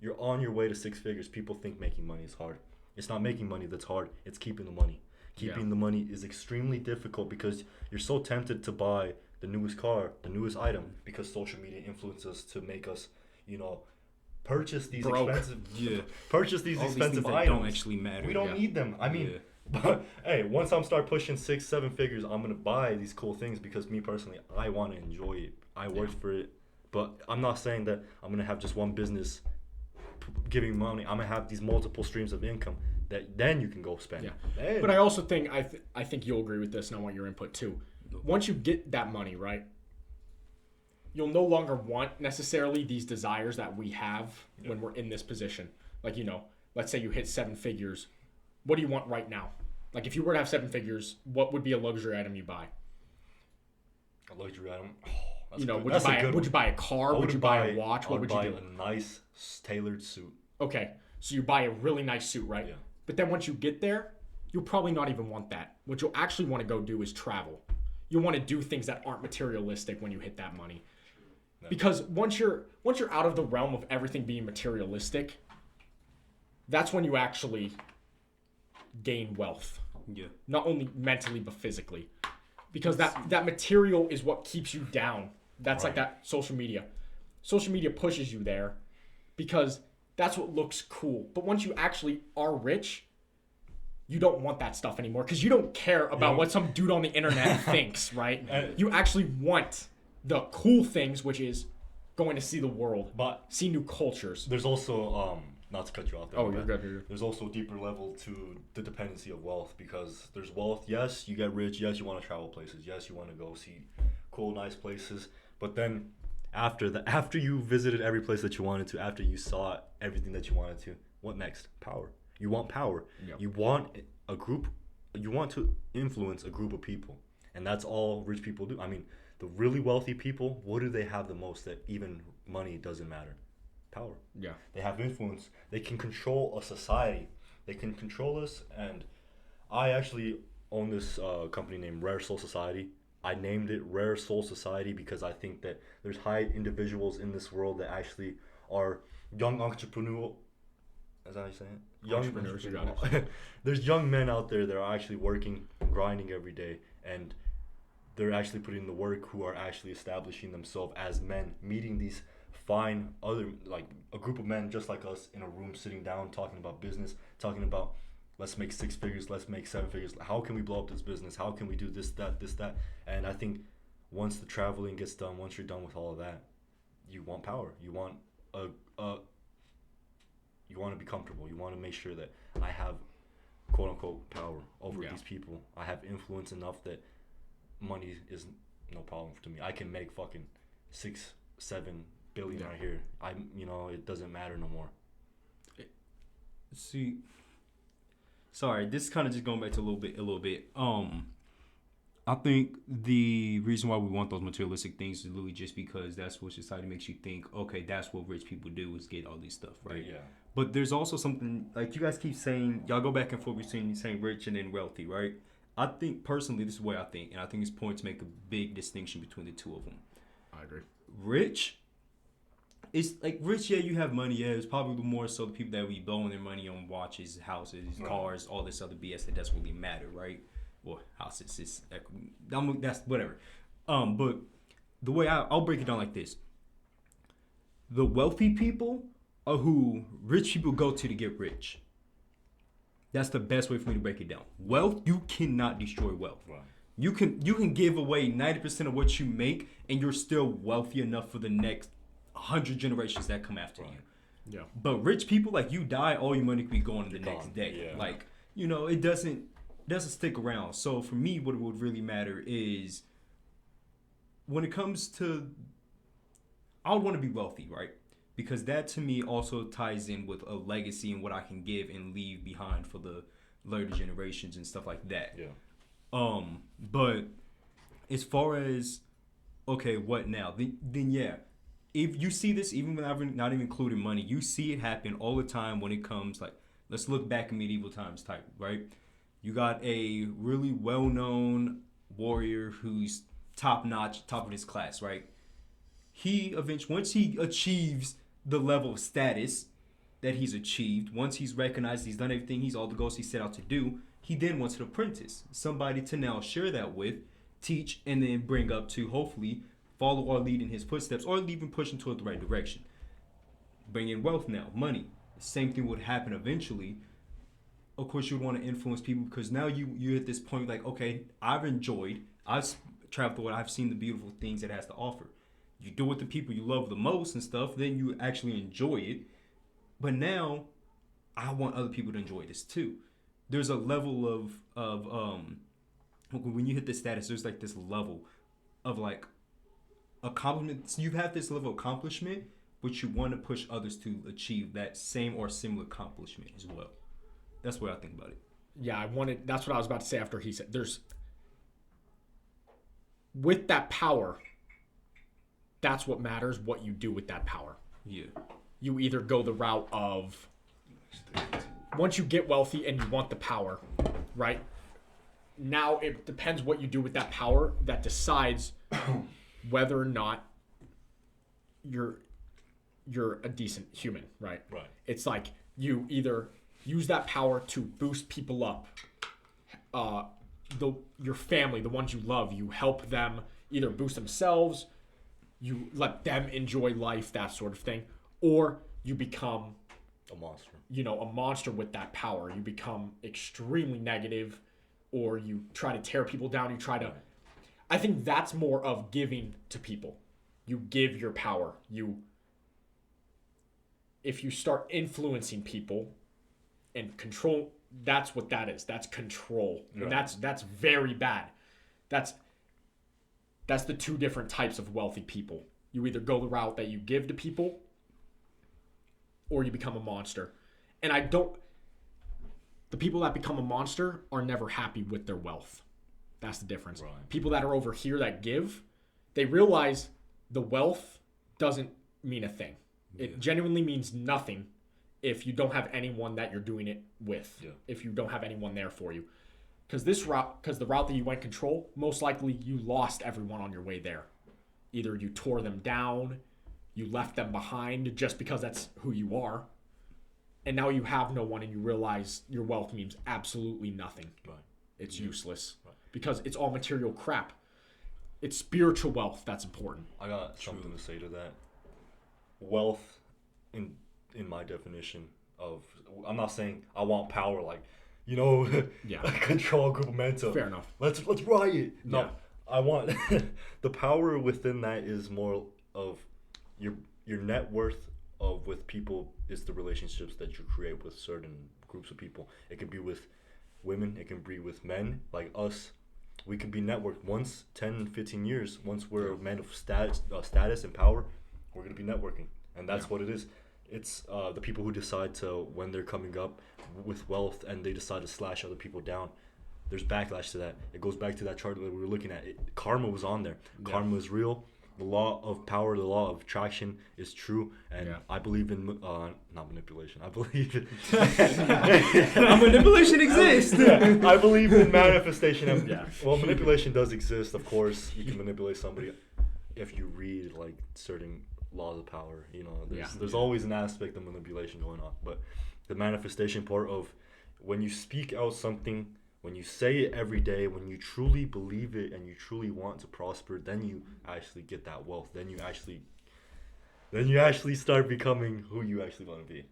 you're on your way to six figures. People think making money is hard. It's not making money that's hard. It's keeping the money. Keeping the money is extremely difficult because you're so tempted to buy the newest car, the newest item, because social media influences us to make us, purchase these purchase these all expensive these things items. That don't actually matter. We don't need them. I mean, but hey, once I'm start pushing 6-7 figures, I'm gonna buy these cool things because me personally, I want to enjoy it. I worked for it, but I'm not saying that I'm gonna have just one business giving money. I'm gonna have these multiple streams of income that then you can go spend. Yeah. But I also think I think you'll agree with this, and I want your input too. Once you get that money, right, you'll no longer want necessarily these desires that we have when we're in this position. Like, let's say you hit 7 figures. What do you want right now? Like, if you were to have 7 figures, what would be a luxury item you buy? A luxury item? Would you buy a car? Would you buy a watch? What would you do? A nice tailored suit. Okay, so you buy a really nice suit, right? Yeah. But then once you get there, you'll probably not even want that. What you'll actually want to go do is travel. You'll want to do things that aren't materialistic when you hit that money. Because once you're out of the realm of everything being materialistic, that's when you actually gain wealth. Yeah. Not only mentally but physically. Because that material is what keeps you down. That's like that social media. Social media pushes you there because that's what looks cool. But once you actually are rich, you don't want that stuff anymore because you don't care about what some dude on the internet thinks, right? You actually want the cool things, which is going to see the world, but see new cultures. There's also, not to cut you off there. Oh, you're good. There's also a deeper level to the dependency of wealth because there's wealth. Yes, you get rich. Yes, you want to travel places. Yes, you want to go see cool, nice places. But then after you visited every place that you wanted to, after you saw everything that you wanted to, what next? Power. You want power. Yep. You want a group. You want to influence a group of people, and that's all rich people do. I mean, the really wealthy people, what do they have the most that even money doesn't matter? Power. Yeah. They have influence. They can control a society. They can control us. And I actually own this company named Rare Soul Society. I named it Rare Soul Society because I think that there's high individuals in this world that actually are young entrepreneurial. Is that how you say it? Young entrepreneurs. There's young men out there that are actually working, grinding every day, and they're actually putting in the work, who are actually establishing themselves as men, meeting these fine other, like a group of men just like us in a room sitting down talking about business, talking about let's make 6 figures, let's make 7 figures, how can we blow up this business, how can we do this, that. And I think once the traveling gets done, once you're done with all of that, you want power. You want you want to be comfortable. You want to make sure that I have quote unquote power over these people. I have influence enough that money is no problem to me. I can make fucking 6-7 billion right here. It doesn't matter no more. See, sorry, this is kind of just going back to a little bit. I think the reason why we want those materialistic things is literally just because that's what society makes you think. Okay, that's what rich people do, is get all these stuff, right? Yeah. But there's also something, like you guys keep saying, y'all go back and forth between saying rich and then wealthy, right? I think personally, this is the way I think, and I think these points make a big distinction between the two of them. I agree. Rich, it's like rich, yeah, you have money, yeah. It's probably more so the people that be blowing their money on watches, houses, cars, all this other BS that doesn't really matter, right? Well, houses, that's whatever. But the way I'll break it down like this: the wealthy people are who rich people go to get rich. That's the best way for me to break it down. Wealth, you cannot destroy wealth. Right. You can give away 90% of what you make, and you're still wealthy enough for the next 100 generations that come after you. Yeah. But rich people, like, you die, all your money could be gone the next day. Yeah. Like, it doesn't stick around. So for me, what would really matter is when it comes to, I would want to be wealthy, right? Because that to me also ties in with a legacy and what I can give and leave behind for the later generations and stuff like that. Yeah. But as far as, okay, what now? Then yeah, if you see this, even when I'm not even including money, you see it happen all the time when it comes, like, let's look back in medieval times type, right? You got a really well-known warrior who's top-notch, top of his class, right? He eventually, once he achieves the level of status, that he's achieved, once he's recognized he's done everything, he's all the goals he set out to do, he then wants an apprentice, somebody to now share that with, teach, and then bring up to hopefully follow or lead in his footsteps, or even push him toward the right direction. Bring in wealth now, money. The same thing would happen eventually. Of course, you would want to influence people because now you're at this point like, okay, I've traveled the world, I've seen the beautiful things it has to offer. You do it to people you love the most and stuff, then you actually enjoy it. But now, I want other people to enjoy this too. There's a level of when you hit this status, there's like this level of like accomplishment. You have this level of accomplishment, but you want to push others to achieve that same or similar accomplishment as well. That's what I think about it. Yeah, that's what I was about to say after he said with that power, that's what matters, what you do with that power. Yeah. You either go the route of, once you get wealthy and you want the power, right? Now it depends what you do with that power that decides whether or not you're a decent human, right? Right. It's like you either use that power to boost people up, your family, the ones you love, you help them either boost themselves, you let them enjoy life, that sort of thing, or you become A monster. a monster with that power. You become extremely negative, or you try to tear people down. I think that's more of giving to people. You give your power. If you start influencing people and control, that's what that is. That's control. Right. And that's very bad. That's the two different types of wealthy people. You either go the route that you give to people, or you become a monster. And the people that become a monster are never happy with their wealth. That's the difference. Right. People that are over here that give, they realize the wealth doesn't mean a thing. It genuinely means nothing if you don't have anyone that you're doing it with. Yeah. If you don't have anyone there for you. Because the route that you went control, most likely you lost everyone on your way there. Either you tore them down, you left them behind just because that's who you are, and now you have no one and you realize your wealth means absolutely nothing. Right. It's useless. Right. Because it's all material crap. It's spiritual wealth that's important. I got something to say to that. Wealth, in my definition of, I'm not saying I want power, like, control a group of men to, fair enough. Let's riot. No, Yeah. I want the power within that is more of your net worth of with people is the relationships that you create with certain groups of people. It can be with women, it can be with men like us. We can be networked once 10, 15 years. Once we're men of status and power, we're going to be networking. And that's what it is. It's the people who decide to, when they're coming up with wealth and they decide to slash other people down, there's backlash to that. It goes back to that chart that we were looking at. Karma was on there. Yeah. Karma is real. The law of power, the law of attraction is true. And I believe in, not manipulation. I believe manipulation exists. I believe in manifestation. Well, manipulation does exist, of course. You can manipulate somebody if you read like certain laws of power. There's always an aspect of manipulation going on. But the manifestation part of when you speak out something, when you say it every day, when you truly believe it and you truly want to prosper, then you actually get that wealth. Then you actually start becoming who you actually want to be.